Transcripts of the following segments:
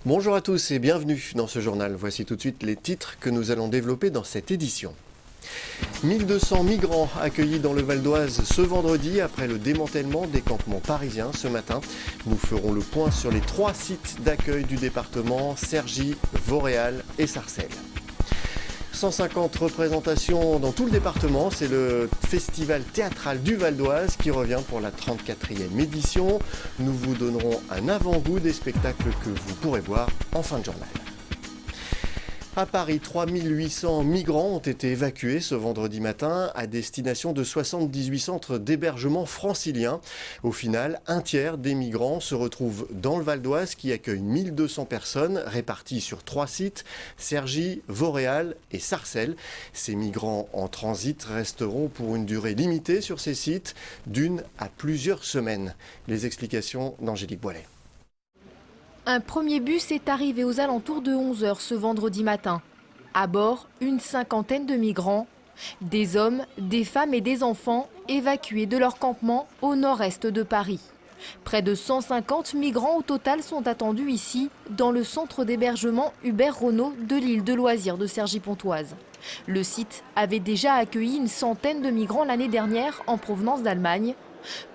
Bonjour à tous et bienvenue dans ce journal. Voici tout de suite les titres que nous allons développer dans cette édition. 1200 migrants accueillis dans le Val d'Oise ce vendredi après le démantèlement des campements parisiens ce matin. Nous ferons le point sur les 3 sites d'accueil du département, Cergy, Vauréal et Sarcelles. 150 représentations dans tout le département, c'est le festival théâtral du Val d'Oise qui revient pour la 34e édition. Nous vous donnerons un avant-goût des spectacles que vous pourrez voir en fin de journal. À Paris, 3800 migrants ont été évacués ce vendredi matin à destination de 78 centres d'hébergement franciliens. Au final, un tiers des migrants se retrouvent dans le Val d'Oise qui accueille 1200 personnes réparties sur 3 sites, Cergy, Vauréal et Sarcelles. Ces migrants en transit resteront pour une durée limitée sur ces sites, d'1 à plusieurs semaines. Les explications d'Angélique Boilet. Un premier bus est arrivé aux alentours de 11 h ce vendredi matin. À bord, une cinquantaine de migrants, des hommes, des femmes et des enfants évacués de leur campement au nord-est de Paris. Près de 150 migrants au total sont attendus ici, dans le centre d'hébergement Hubert Renaud de l'île de loisirs de Cergy-Pontoise. Le site avait déjà accueilli une centaine de migrants l'année dernière en provenance d'Allemagne.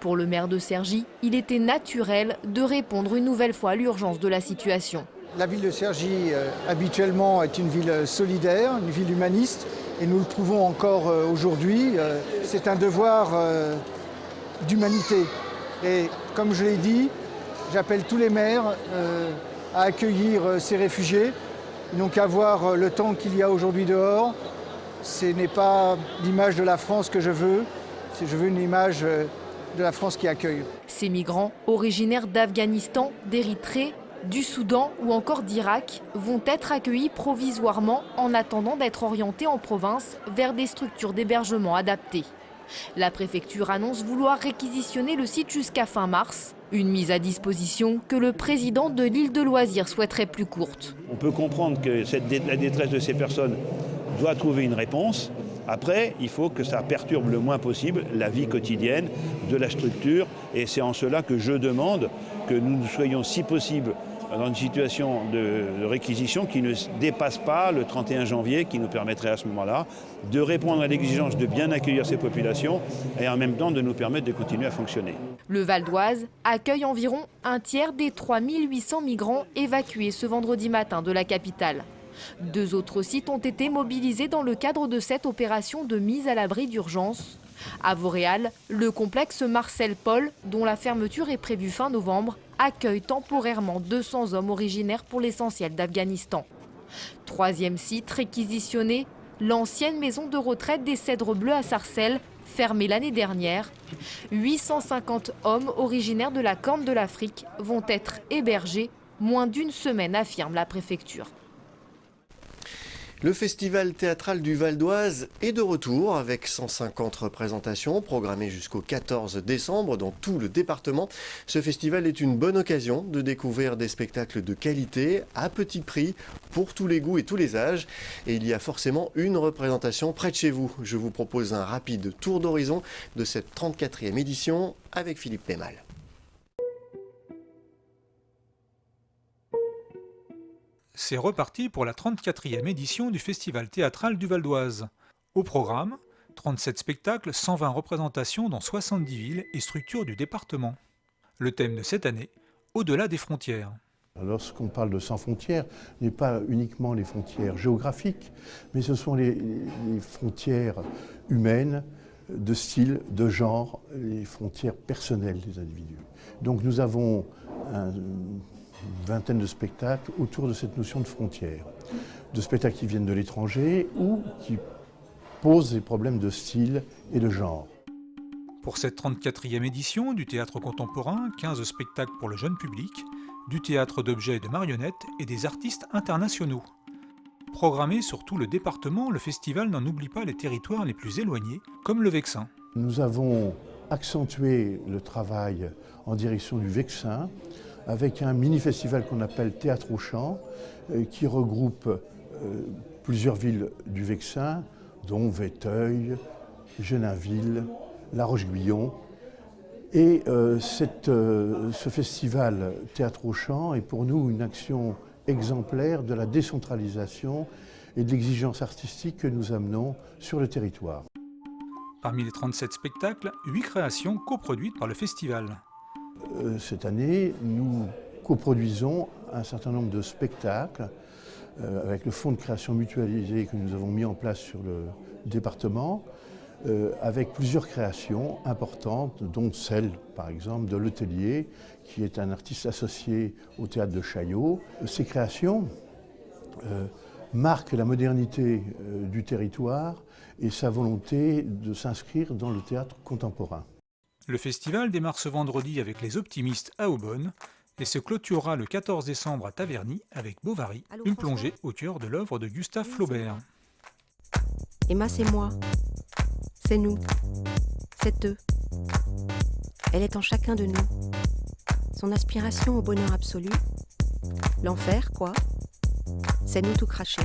Pour le maire de Cergy, il était naturel de répondre une nouvelle fois à l'urgence de la situation. La ville de Cergy, habituellement, est une ville solidaire, une ville humaniste, et nous le prouvons encore aujourd'hui. C'est un devoir d'humanité. Et comme je l'ai dit, j'appelle tous les maires à accueillir ces réfugiés. Ils n'ont qu'à voir le temps qu'il y a aujourd'hui dehors. Ce n'est pas l'image de la France que je veux, je veux une image de la France qui accueille. Ces migrants, originaires d'Afghanistan, d'Érythrée, du Soudan ou encore d'Irak, vont être accueillis provisoirement en attendant d'être orientés en province vers des structures d'hébergement adaptées. La préfecture annonce vouloir réquisitionner le site jusqu'à fin mars. Une mise à disposition que le président de l'île de loisirs souhaiterait plus courte. On peut comprendre que la détresse de ces personnes doit trouver une réponse. Après, il faut que ça perturbe le moins possible la vie quotidienne de la structure. Et c'est en cela que je demande que nous soyons, si possible, dans une situation de réquisition qui ne dépasse pas le 31 janvier, qui nous permettrait à ce moment-là de répondre à l'exigence de bien accueillir ces populations et en même temps de nous permettre de continuer à fonctionner. Le Val d'Oise accueille environ un tiers des 3800 migrants évacués ce vendredi matin de la capitale. 2 autres sites ont été mobilisés dans le cadre de cette opération de mise à l'abri d'urgence. À Vauréal, le complexe Marcel Paul, dont la fermeture est prévue fin novembre, accueille temporairement 200 hommes originaires pour l'essentiel d'Afghanistan. 3e site réquisitionné, l'ancienne maison de retraite des Cèdres Bleus à Sarcelles, fermée l'année dernière. 850 hommes originaires de la Corne de l'Afrique vont être hébergés moins d'1 semaine, affirme la préfecture. Le festival théâtral du Val d'Oise est de retour avec 150 représentations programmées jusqu'au 14 décembre dans tout le département. Ce festival est une bonne occasion de découvrir des spectacles de qualité à petit prix pour tous les goûts et tous les âges. Et il y a forcément une représentation près de chez vous. Je vous propose un rapide tour d'horizon de cette 34e édition avec Philippe Pémal. C'est reparti pour la 34e édition du Festival théâtral du Val d'Oise. Au programme, 37 spectacles, 120 représentations dans 70 villes et structures du département. Le thème de cette année, au-delà des frontières. Lorsqu'on parle de sans frontières, ce n'est pas uniquement les frontières géographiques, mais ce sont les frontières humaines, de style, de genre, les frontières personnelles des individus. Donc nous avons une vingtaine de spectacles autour de cette notion de frontières. De spectacles qui viennent de l'étranger ou qui posent des problèmes de style et de genre. Pour cette 34e édition du théâtre contemporain, 15 spectacles pour le jeune public, du théâtre d'objets et de marionnettes et des artistes internationaux. Programmé sur tout le département, le festival n'en oublie pas les territoires les plus éloignés, comme le Vexin. Nous avons accentué le travail en direction du Vexin, avec un mini-festival qu'on appelle Théâtre au Chant, qui regroupe plusieurs villes du Vexin, dont Véteuil, Genainville, La Roche-Guyon. Et ce festival Théâtre au Chant est pour nous une action exemplaire de la décentralisation et de l'exigence artistique que nous amenons sur le territoire. Parmi les 37 spectacles, 8 créations coproduites par le festival. Cette année, nous coproduisons un certain nombre de spectacles avec le fonds de création mutualisé que nous avons mis en place sur le département, avec plusieurs créations importantes, dont celle, par exemple, de Letellier, qui est un artiste associé au théâtre de Chaillot. Ces créations marquent la modernité du territoire et sa volonté de s'inscrire dans le théâtre contemporain. Le festival démarre ce vendredi avec les Optimistes à Aubonne et se clôturera le 14 décembre à Taverny avec Bovary, une plongée au cœur de l'œuvre de Gustave Flaubert. Emma, c'est moi. C'est nous. C'est eux. Elle est en chacun de nous. Son aspiration au bonheur absolu. L'enfer, quoi. C'est nous tout cracher.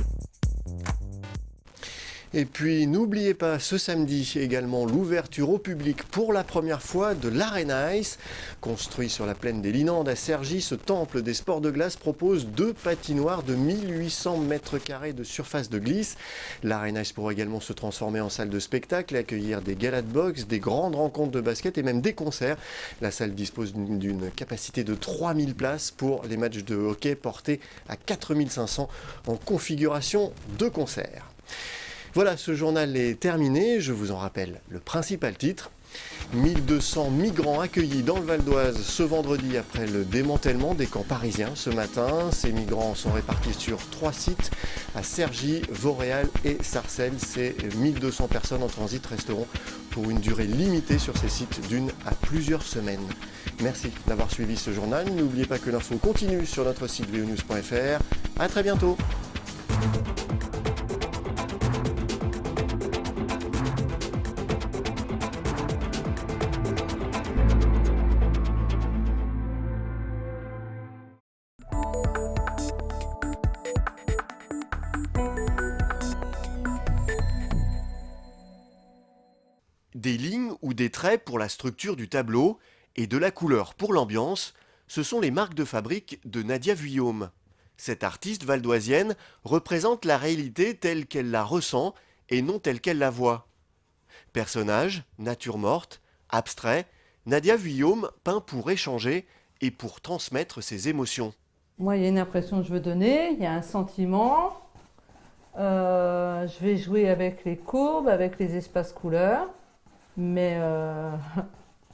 Et puis n'oubliez pas ce samedi également l'ouverture au public pour la première fois de l'Arena Ice. Construit sur la plaine des Linandes à Cergy, ce temple des sports de glace propose 2 patinoires de 1800 mètres carrés de surface de glisse. L'Arena Ice pourra également se transformer en salle de spectacle et accueillir des galas de boxe, des grandes rencontres de basket et même des concerts. La salle dispose d'une capacité de 3000 places pour les matchs de hockey portés à 4500 en configuration de concert. Voilà, ce journal est terminé. Je vous en rappelle le principal titre. 1200 migrants accueillis dans le Val d'Oise ce vendredi après le démantèlement des camps parisiens ce matin. Ces migrants sont répartis sur 3 sites à Cergy, Vauréal et Sarcelles. Ces 1200 personnes en transit resteront pour une durée limitée sur ces sites d'1 à plusieurs semaines. Merci d'avoir suivi ce journal. N'oubliez pas que l'info continue sur notre site vonews.fr. À très bientôt. Des lignes ou des traits pour la structure du tableau et de la couleur pour l'ambiance, ce sont les marques de fabrique de Nadia Vuillaume. Cette artiste valdoisienne représente la réalité telle qu'elle la ressent et non telle qu'elle la voit. Personnage, nature morte, abstrait, Nadia Vuillaume peint pour échanger et pour transmettre ses émotions. Moi, il y a une impression que je veux donner, il y a un sentiment. Je vais jouer avec les courbes, avec les espaces couleurs. Mais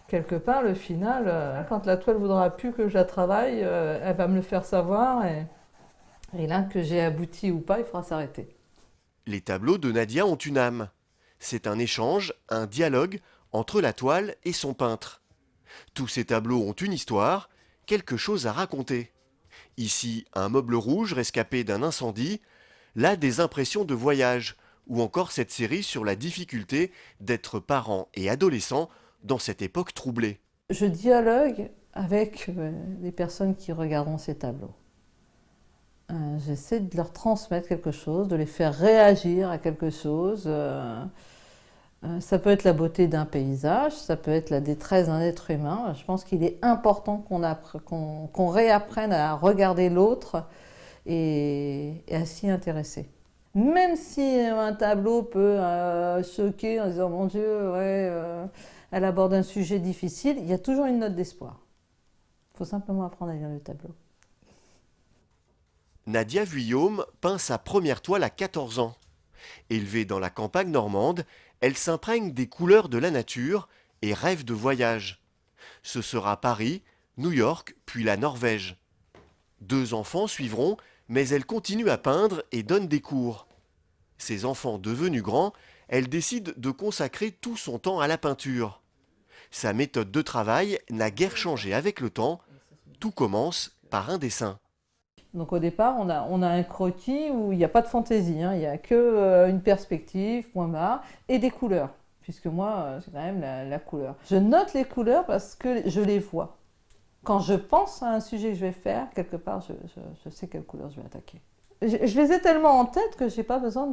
quelque part, le final, quand la toile voudra plus que je la travaille, elle va me le faire savoir. Et là, que j'ai abouti ou pas, il faudra s'arrêter. Les tableaux de Nadia ont une âme. C'est un échange, un dialogue entre la toile et son peintre. Tous ces tableaux ont une histoire, quelque chose à raconter. Ici, un meuble rouge rescapé d'un incendie, là des impressions de voyage, ou encore cette série sur la difficulté d'être parent et adolescent dans cette époque troublée. Je dialogue avec les personnes qui regarderont ces tableaux. J'essaie de leur transmettre quelque chose, de les faire réagir à quelque chose. Ça peut être la beauté d'un paysage, ça peut être la détresse d'un être humain. Je pense qu'il est important qu'on réapprenne à regarder l'autre et à s'y intéresser. Même si un tableau peut choquer en disant « Mon Dieu, elle aborde un sujet difficile », il y a toujours une note d'espoir. Il faut simplement apprendre à lire le tableau. Nadia Vuillaume peint sa première toile à 14 ans. Élevée dans la campagne normande, elle s'imprègne des couleurs de la nature et rêve de voyage. Ce sera Paris, New York, puis la Norvège. 2 enfants suivront, mais elle continue à peindre et donne des cours. Ses enfants devenus grands, elle décide de consacrer tout son temps à la peinture. Sa méthode de travail n'a guère changé avec le temps. Tout commence par un dessin. Donc au départ, on a un croquis où il n'y a pas de fantaisie, il n'y a que une perspective, point barre, et des couleurs, puisque moi, c'est quand même la couleur. Je note les couleurs parce que je les vois. Quand je pense à un sujet que je vais faire, quelque part, je sais quelle couleur je vais attaquer. Je les ai tellement en tête que je n'ai pas besoin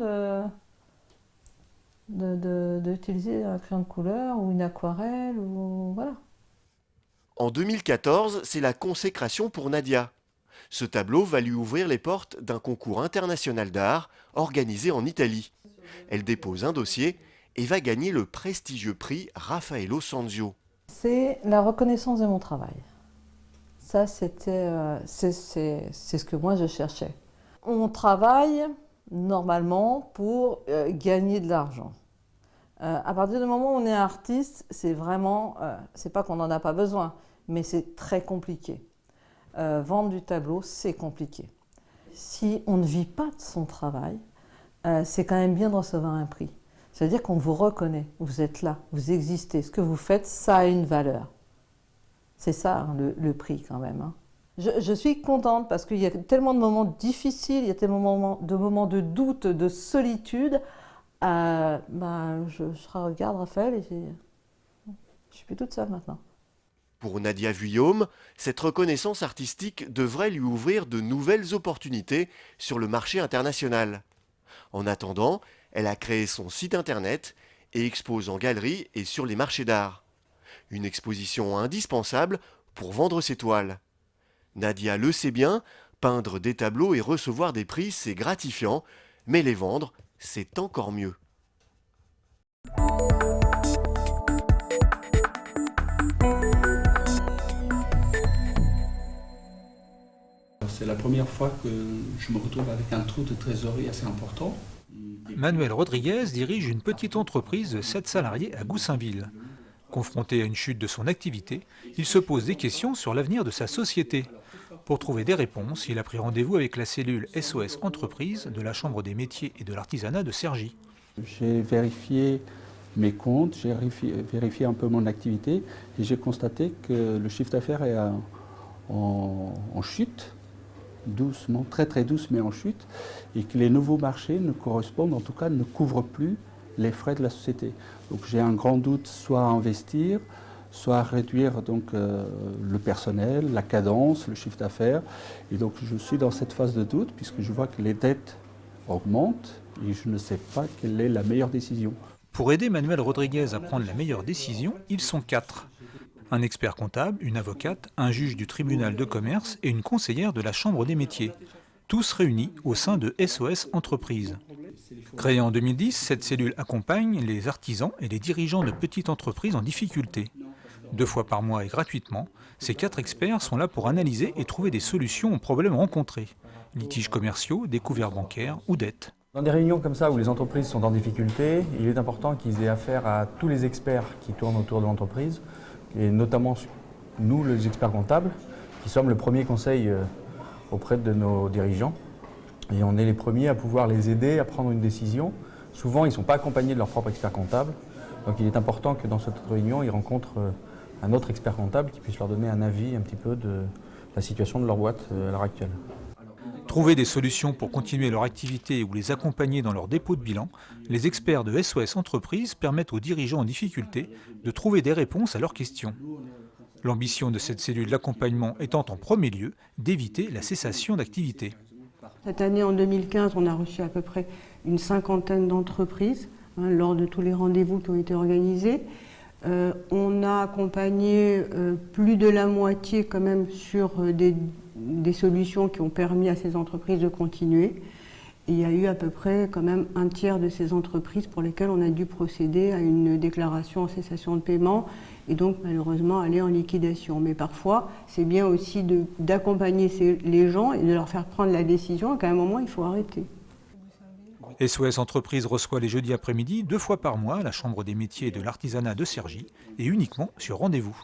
d'utiliser un crayon de couleur ou une aquarelle, ou voilà. En 2014, c'est la consécration pour Nadia. Ce tableau va lui ouvrir les portes d'un concours international d'art organisé en Italie. Elle dépose un dossier et va gagner le prestigieux prix Raffaello Sanzio. C'est la reconnaissance de mon travail. Ça, c'est ce que moi je cherchais. On travaille normalement pour gagner de l'argent. À partir du moment où on est artiste, c'est vraiment, c'est pas qu'on n'en a pas besoin, mais c'est très compliqué. Vendre du tableau, c'est compliqué. Si on ne vit pas de son travail, c'est quand même bien de recevoir un prix. C'est-à-dire qu'on vous reconnaît, vous êtes là, vous existez, ce que vous faites, ça a une valeur. C'est ça, hein, le prix quand même. Hein. Je suis contente parce qu'il y a tellement de moments difficiles, il y a tellement de moments de doute, de solitude. Je regarde Raphaël et je suis plus toute seule maintenant. Pour Nadia Vuillaume, cette reconnaissance artistique devrait lui ouvrir de nouvelles opportunités sur le marché international. En attendant, elle a créé son site internet et expose en galerie et sur les marchés d'art. Une exposition indispensable pour vendre ses toiles. Nadia le sait bien, peindre des tableaux et recevoir des prix, c'est gratifiant, mais les vendre, c'est encore mieux. C'est la première fois que je me retrouve avec un trou de trésorerie assez important. Manuel Rodriguez dirige une petite entreprise de 7 salariés à Goussainville. Confronté à une chute de son activité, il se pose des questions sur l'avenir de sa société. Pour trouver des réponses, il a pris rendez-vous avec la cellule SOS Entreprises de la Chambre des métiers et de l'artisanat de Cergy. J'ai vérifié mes comptes, j'ai vérifié un peu mon activité et j'ai constaté que le chiffre d'affaires est en chute, doucement, très très douce mais en chute, et que les nouveaux marchés ne correspondent, en tout cas ne couvrent plus les frais de la société. Donc j'ai un grand doute soit à investir, soit à réduire donc, le personnel, la cadence, le chiffre d'affaires. Et donc je suis dans cette phase de doute puisque je vois que les dettes augmentent et je ne sais pas quelle est la meilleure décision. Pour aider Manuel Rodriguez à prendre la meilleure décision, ils sont 4. Un expert comptable, une avocate, un juge du tribunal de commerce et une conseillère de la Chambre des métiers. Tous réunis au sein de SOS Entreprises. Créée en 2010, cette cellule accompagne les artisans et les dirigeants de petites entreprises en difficulté. 2 fois par mois et gratuitement, ces 4 experts sont là pour analyser et trouver des solutions aux problèmes rencontrés. Litiges commerciaux, découvertes bancaires ou dettes. Dans des réunions comme ça où les entreprises sont en difficulté, il est important qu'ils aient affaire à tous les experts qui tournent autour de l'entreprise, et notamment nous, les experts comptables, qui sommes le premier conseil auprès de nos dirigeants. Et on est les premiers à pouvoir les aider à prendre une décision. Souvent, ils ne sont pas accompagnés de leur propre expert comptable. Donc il est important que dans cette réunion, ils rencontrent un autre expert comptable qui puisse leur donner un avis un petit peu de la situation de leur boîte à l'heure actuelle. Trouver des solutions pour continuer leur activité ou les accompagner dans leur dépôt de bilan, les experts de SOS Entreprises permettent aux dirigeants en difficulté de trouver des réponses à leurs questions. L'ambition de cette cellule d'accompagnement étant en premier lieu d'éviter la cessation d'activité. Cette année, en 2015, on a reçu à peu près une 50aine d'entreprises lors de tous les rendez-vous qui ont été organisés. On a accompagné plus de la moitié quand même sur des solutions qui ont permis à ces entreprises de continuer. Et il y a eu à peu près quand même un tiers de ces entreprises pour lesquelles on a dû procéder à une déclaration en cessation de paiement et donc malheureusement aller en liquidation. Mais parfois, c'est bien aussi d'accompagner les gens et de leur faire prendre la décision qu'à un moment, il faut arrêter. SOS Entreprises reçoit les jeudis après-midi 2 fois par mois à la Chambre des métiers et de l'artisanat de Cergy et uniquement sur rendez-vous.